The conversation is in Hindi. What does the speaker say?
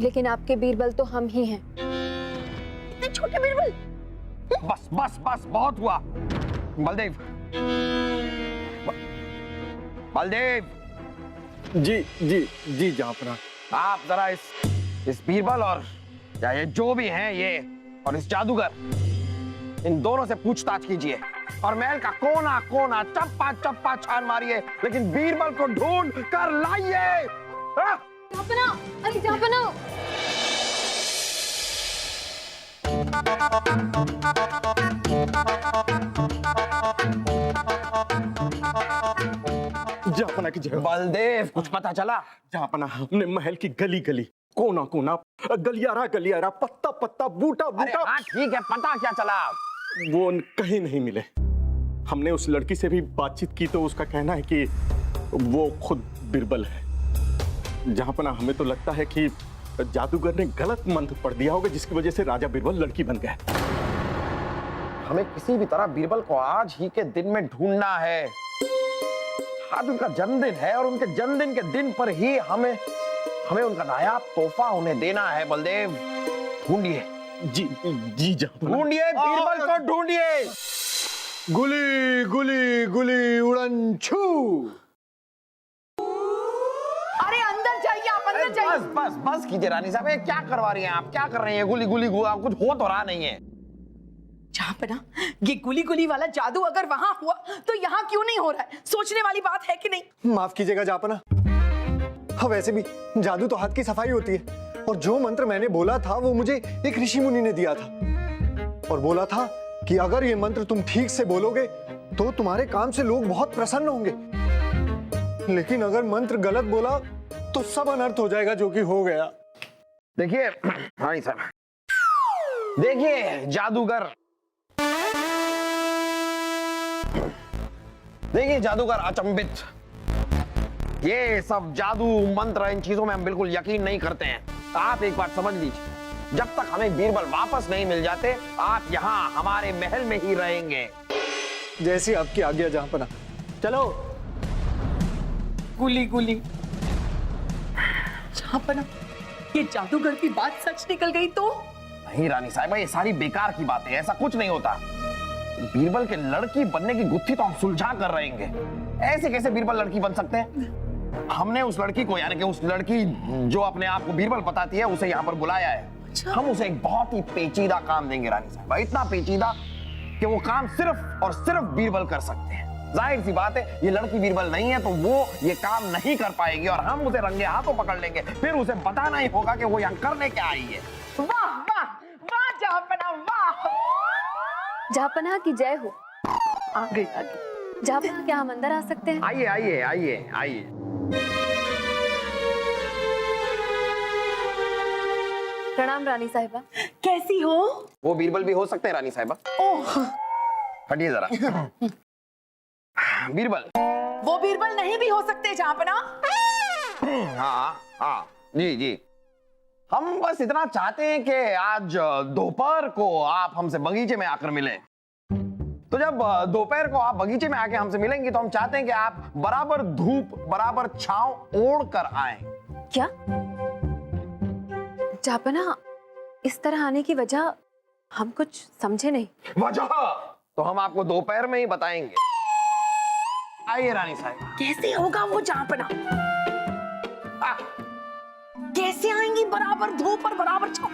लेकिन आपके बीरबल तो हम ही हैं। छोटे बीरबल। बस बस बस बहुत हुआ। बलदेव, बलदेव, जी जी जी जहांपना। आप जरा इस बीरबल और या ये जो भी हैं ये और इस जादूगर, इन दोनों से पूछताछ कीजिए और महल का कोना कोना चप्पा चप्पा छान मारिए, लेकिन बीरबल को ढूंढ कर लाइए। हाँ? जापना, अरे जापना। जहांपना की जय। बलदेव, कुछ पता चला? जहांपना हमने महल की गली गली, कोना कोना, गलियारा गलियारा, पत्ता पत्ता, बूटा अरे बूटा, हाँ ठीक है, पता क्या चला? वो कहीं नहीं मिले। हमने उस लड़की से भी बातचीत की तो उसका कहना है कि वो खुद बीरबल है। जहांपना हमें तो लगता है कि जादूगर ने गलत मंत्र पढ़ दिया होगा, जिसकी वजह से राजा बीरबल लड़की बन गए। हमें किसी भी तरह बीरबल को आज ही के दिन में ढूंढना है। आज उनका जन्मदिन है और उनके जन्मदिन के दिन पर ही हमें उनका नायाब तोहफा उन्हें देना है। बलदेव, ढूंढिए, जी जी जहांपना। ढूंढिए, बीरबल को ढूंढिए। गुली गुली गुली उड़न छू। अरे अंदर जाइए, आप अंदर बस जाइए। बस बस कीजिए रानी साहब, ये क्या करवा रही हैं आप? क्या कर रही हैं? गुली गुली गुआ, कुछ हो तो रहा नहीं है। जहांपना, ये गुली गुली वाला जादू अगर वहां हुआ तो यहाँ क्यों नहीं हो रहा है? सोचने वाली बात है कि नहीं? माफ कीजिएगा जापना, हाँ वैसे भी जादू तो हाथ की सफाई होती है, और जो मंत्र मैंने बोला था वो मुझे एक ऋषि मुनि ने दिया था और बोला था कि अगर ये मंत्र तुम ठीक से बोलोगे तो तुम्हारे काम से लोग बहुत प्रसन्न होंगे, लेकिन अगर मंत्र गलत बोला तो सब अनर्थ हो जाएगा, जो कि हो गया। देखिए रानी साहब, देखिए जादूगर, देखिए जादूगर अचंभित, ये सब जादू मंत्र इन चीजों में हम बिल्कुल यकीन नहीं करते हैं। आप एक बात समझ लीजिए, जब तक हमें बीरबल वापस नहीं मिल जाते आप यहाँ हमारे महल में ही रहेंगे। जैसी आपकी आज्ञा जहांपना। चलो। गुली गुली। जहांपना, ये जादूगर की बात सच निकल गई तो? नहीं रानी साहिबा, ये सारी बेकार की बात है, ऐसा कुछ नहीं होता। बीरबल के लड़की बनने की गुत्थी तो हम सुलझा कर रहेंगे। ऐसे कैसे बीरबल लड़की बन सकते हैं? हमने उस लड़की को, यानी कि उस लड़की जो अपने आप को बीरबल बताती है, उसे यहाँ पर बुलाया है। हम उसे एक बहुत ही पेचीदा काम देंगे रानी साहिबा, इतना पेचीदा कि वो काम सिर्फ और सिर्फ बीरबल कर सकते हैं। जाहिर सी बात है, ये लड़की बीरबल नहीं है तो वो ये काम नहीं कर पाएगी और हम उसे रंगे हाथों पकड़ लेंगे। फिर उसे बताना ही होगा कि वो यहाँ करने क्या आई है। वाह वाह वाह जहांपना, वाह। जापना की जय हो। आगे आगे। जापना, क्या हम अंदर आ सकते हैं? आइए आइए आइए आइए। प्रणाम रानी साहिबा। कैसी हो? वो बीरबल भी हो सकते हैं रानी साहिबा। ओह, हटिए जरा। बीरबल। वो बीरबल नहीं भी हो सकते जहांपना। हाँ हाँ जी जी, हम बस इतना चाहते हैं कि आज दोपहर को आप हमसे बगीचे में आकर मिलें। तो जब दोपहर को आप बगीचे में आके हमसे मिलेंगे तो हम चाहते हैं कि आप बराबर धूप बराबर छांव ओढ़ कर आए। क्या जापना, इस तरह आने की वजह हम कुछ समझे नहीं। वजह तो हम आपको दोपहर में ही बताएंगे। आइए रानी साहब। कैसे होगा वो जहांपना? कैसे आएंगी बराबर धूप और बराबर छांव?